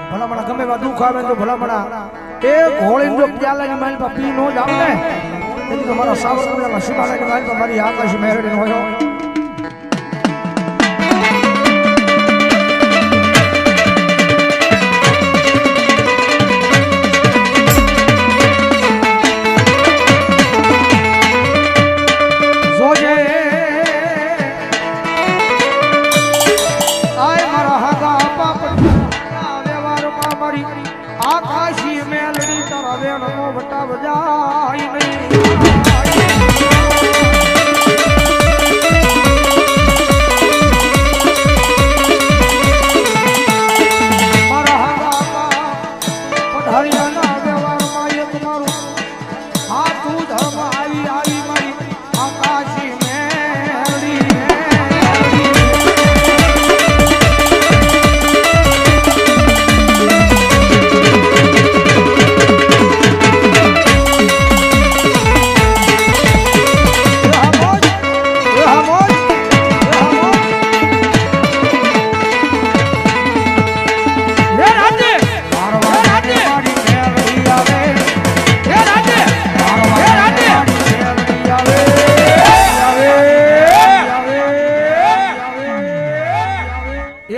ભલામણા ગમે એવા દુઃખ આવે તો ભલામણા એક હોળી જો પ્યાલાની માલ પર પી નો જાવ ને તેથી તો મારા સાવરકુંડલામાં શિવાલાની માલ પર મારી આકાશી મેરડી હોય આકાશી મેલડી તારા વેણનો વટા બજાય નહીં મારા હાથમાં પધારિયાના વ્યવહારમાં એક મારું હાથું ધર્મ આવી આવી મારી આકાશી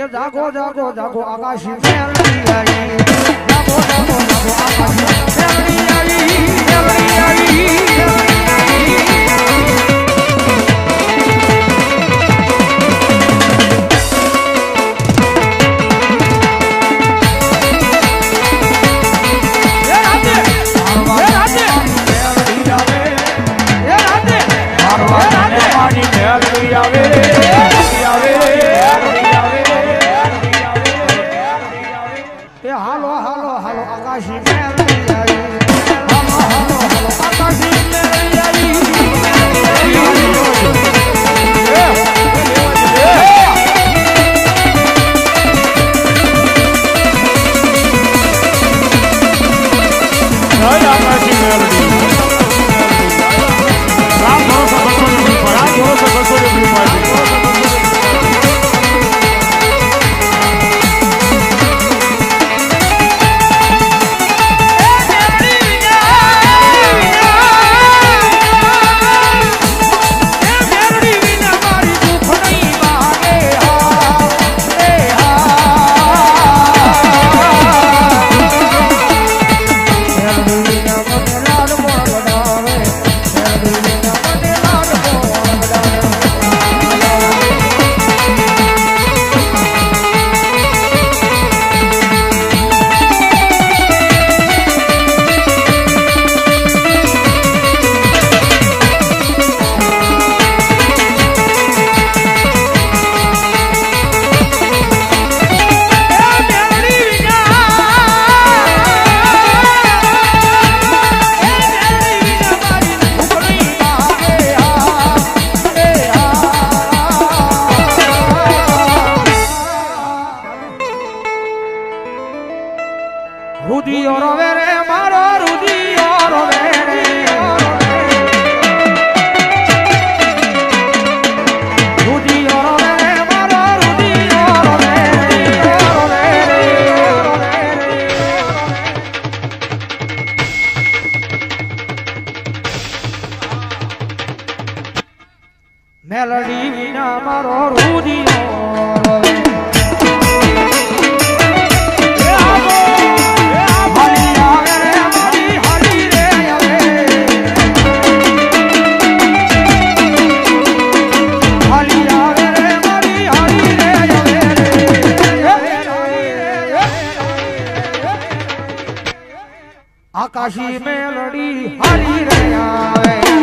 જાગો જાગો જાગો આકાશી મેલડી આવી જાગો જાગો જાગો આકાશી મેલડી આવી મેલડી આવી હાલો હાલો હાલો આકાશી મેલડી આવી હાલો હાલો હાલો આકાશી મેલડી આવી આકાશી મેલડી રામ ભરોસા રુદિયો રોવે રે મારો રુદિયો રોવે રે રુદિયો રોવે રે મારો રુદિયો રોવે રે મેલડી વિના મારો રુદિયો રોવે આકાશી મેલડી હારી રે આવે આકાશી મેલડી હારી આવે આવે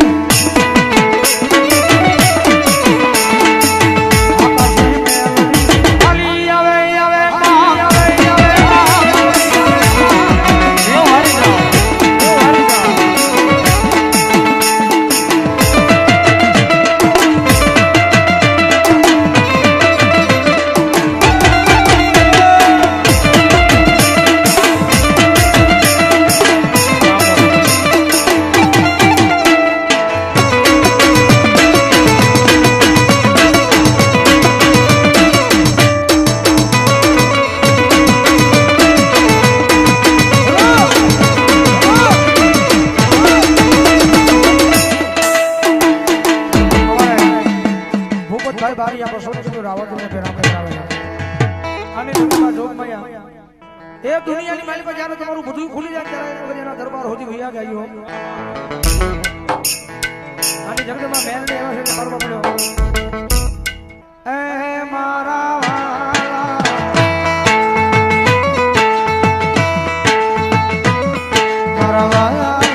જગદંબા જોગમાયા એ દુનિયાની માલિક પર જ્યારે તમારું બધું ખુલી જાય ત્યારે એના દરબાર હોતી ભૈયા ગયો અને જગદંબા મેરને એવા છે મારવા પડ્યો એ મારા વાલા મારા વાલા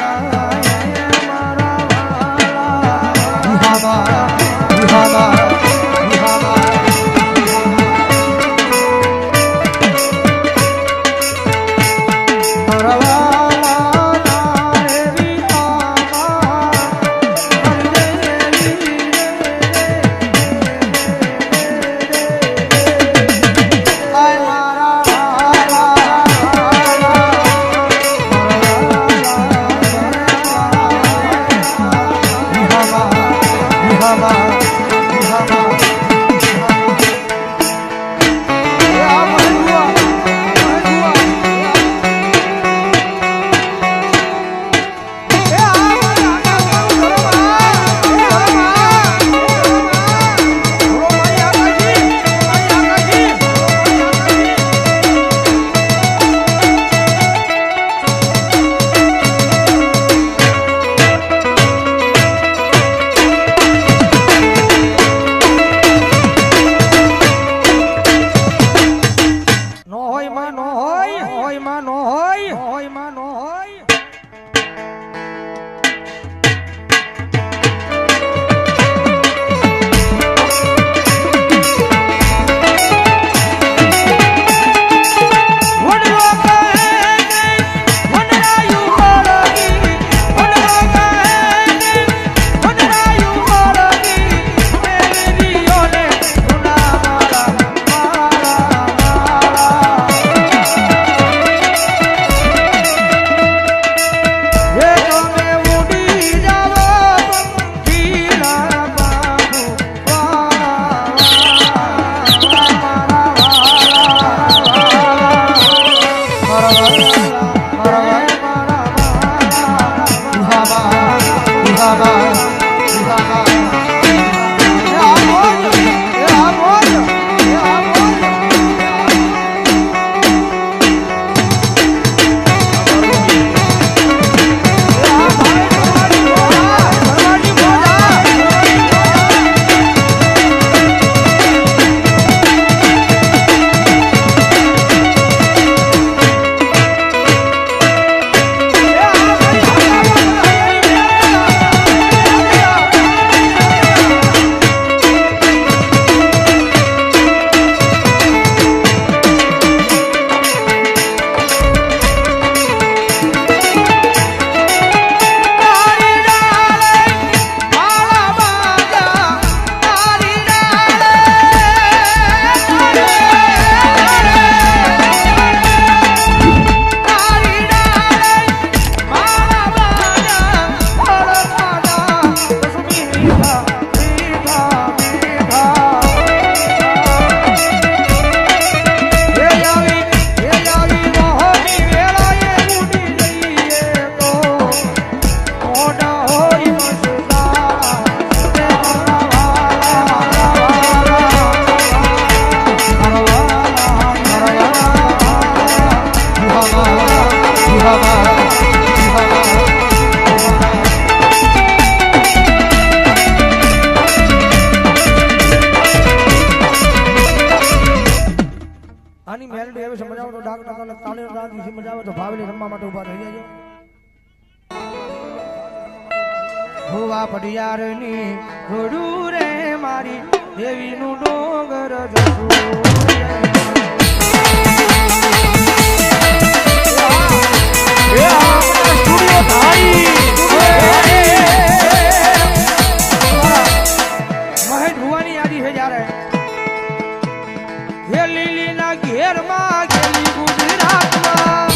ભુવા પડિયારની ઘોડું રે મારી દેવીનું ડોંગર મહેશ ભુવાની યાદી છે જયારે હે લીલી ના ઘેર માં ગેલી ગુજરાતમાં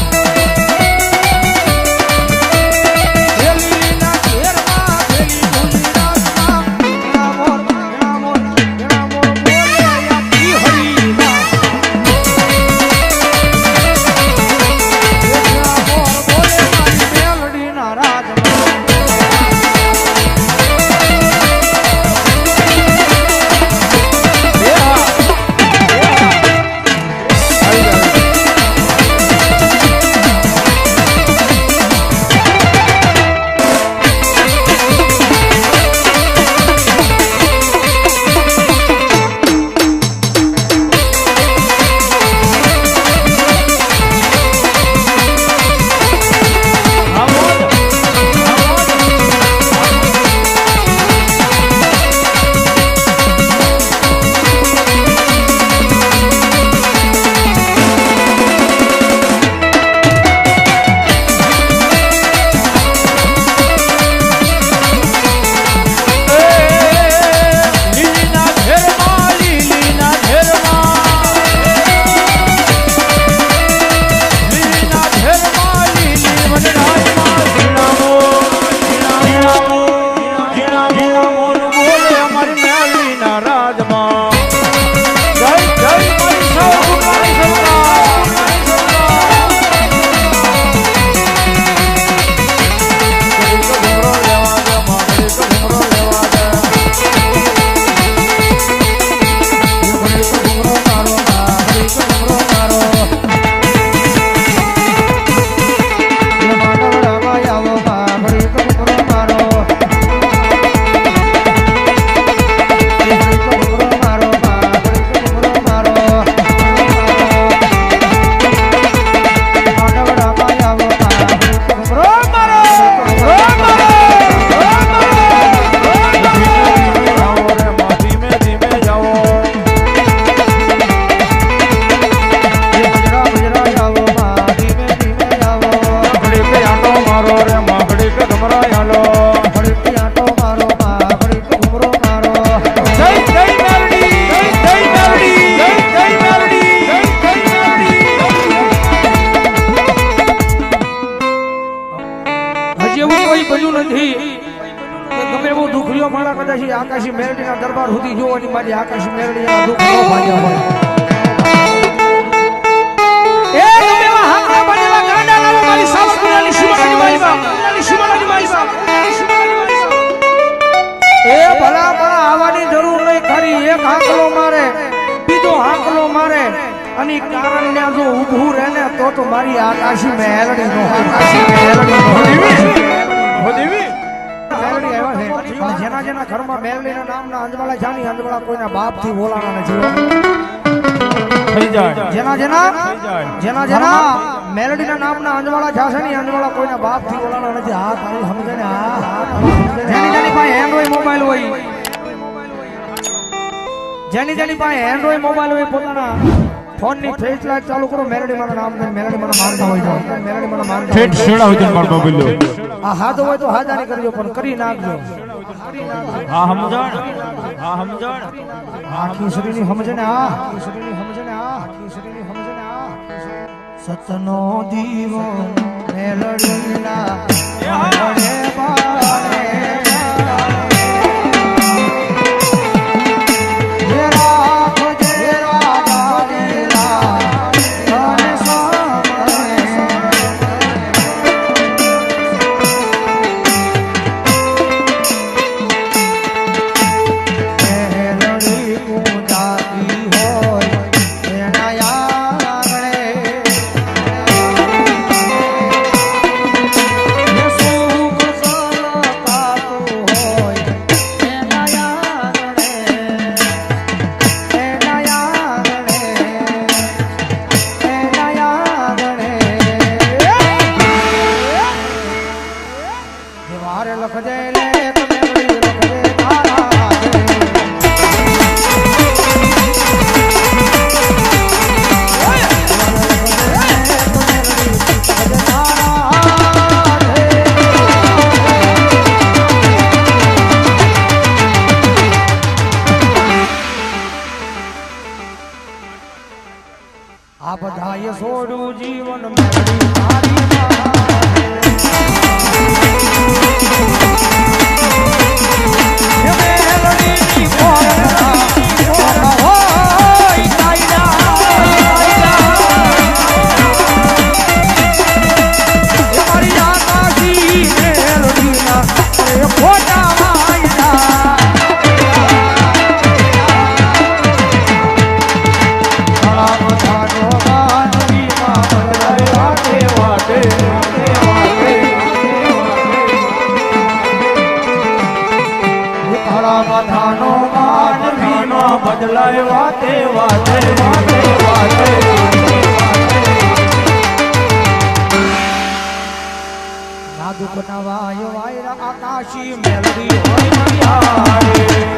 નથી કે ગમે એવો દુખરીઓ માણા કદાચ આકાશી મેરડીના દરબાર સુધી જોવાની મારી આકાશી મેરડીના દુઃખ ન ભાગ્યા હોય એ ગમે એવા હાકડા બનેલા ગાંડા લાવો મારી સાવરકુંડલાની શિવાલાની માઈ બાપ એ ભલા ભલા આવવાની જરૂર નહીં ખરી એક હાકલો મારે બીજો હાકલો મારે અને કારણ ને જો ઊભું રહે ને તો મારી આકાશી મેલડી નો જેના જેના ઘરમાં મેલડીના નામના અંજવાળા જાની અંજવાળા કોઈના બાપ થી બોલાણા નથી જેના મેલડીના નામના અંજવાળા જાશે ની અંજવાળા કોઈના બાપ થી બોલાણા નથી હા તારું સમજે ને હા જેની પાસે એન્ડ્રોઈડ મોબાઈલ હોય જેની પાસે એન્ડ્રોઈડ મોબાઈલ હોય પોતાના ફોન ની ફ્લેશ લાઈટ ચાલુ કરો મેલડી મારા નામ ને મેલડી મારા મારતા હોય તો મેલડી મારા મારતા ફેટ છેડા હોય તો મારવા બોલ્યો આ હાથ હોય તો હાજાની કરજો પણ કરી નાખજો હા સમજણ આખી શરીરની સમજે ને સતનો દીવો મેલડીના બારે બારે આ બધાએ છોડું જીવન મેલડી મારી બદલાય વાતે વાતે વાતે વાતે નાદુ બનાવાય વાયરા આકાશી મેલડી હોય મારી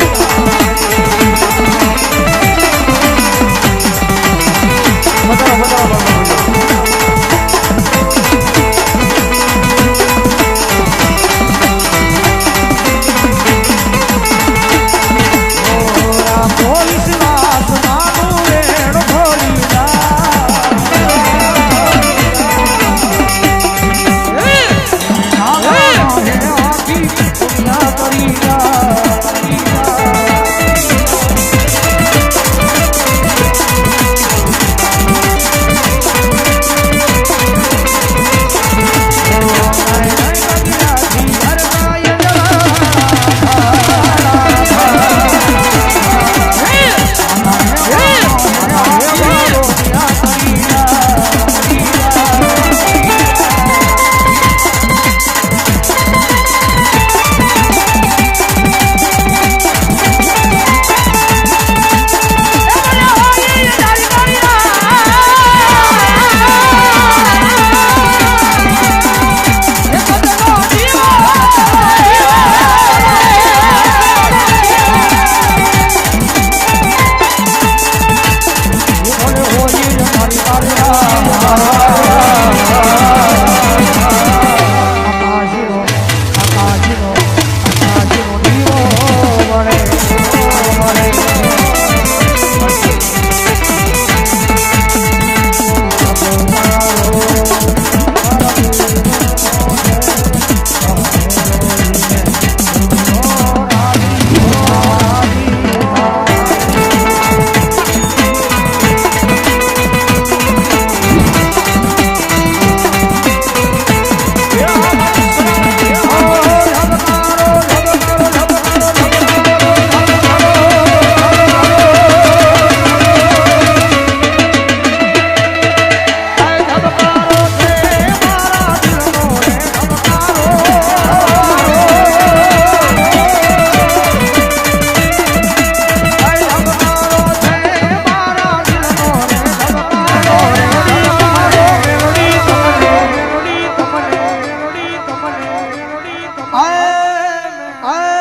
Marina આ